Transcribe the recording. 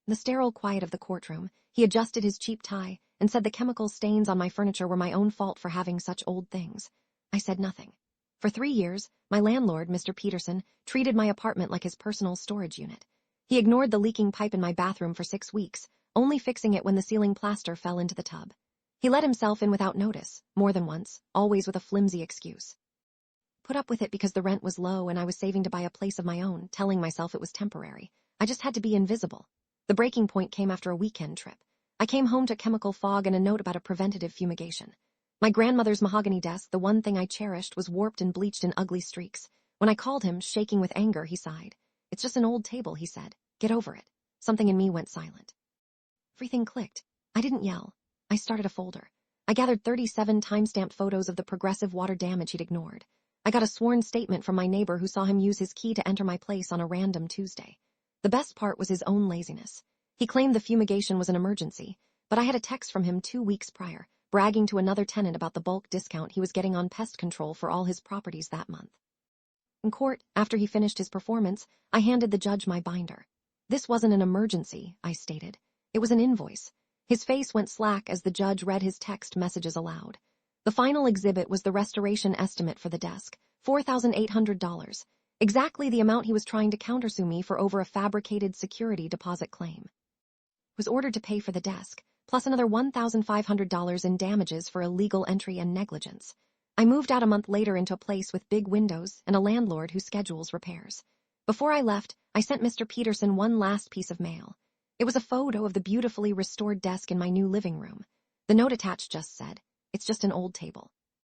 the sterile quiet of the courtroom, he adjusted his cheap tie and said the chemical stains on my furniture were my own fault for having such old things. I said nothing. For 3 years, my landlord, Mr. Peterson, treated my apartment like his personal storage unit. He ignored the leaking pipe in my bathroom for 6 weeks, only fixing it when the ceiling plaster fell into the tub. He let himself in without notice, more than once, always with a flimsy excuse. Put up with it because the rent was low and I was saving to buy a place of my own, telling myself it was temporary. I just had to be invisible. The breaking point came after a weekend trip. I came home to chemical fog and a note about a preventative fumigation. My grandmother's mahogany desk, the one thing I cherished, was warped and bleached in ugly streaks. When I called him, shaking with anger, he sighed. It's just an old table, he said. Get over it. Something in me went silent. Everything clicked. I didn't yell. I started a folder. I gathered 37 time-stamped photos of the progressive water damage he'd ignored. I got a sworn statement from my neighbor who saw him use his key to enter my place on a random Tuesday. The best part was his own laziness. He claimed the fumigation was an emergency, but I had a text from him 2 weeks prior, bragging to another tenant about the bulk discount he was getting on pest control for all his properties that month. In court, after he finished his performance, I handed the judge my binder. This wasn't an emergency, I stated. It was an invoice. His face went slack as the judge read his text messages aloud. The final exhibit was the restoration estimate for the desk, $4,800, exactly the amount he was trying to countersue me for over a fabricated security deposit claim. I was ordered to pay for the desk, plus another $1,500 in damages for illegal entry and negligence. I moved out a month later into a place with big windows and a landlord who schedules repairs. Before I left, I sent Mr. Peterson one last piece of mail. It was a photo of the beautifully restored desk in my new living room. The note attached just said, "It's just an old table.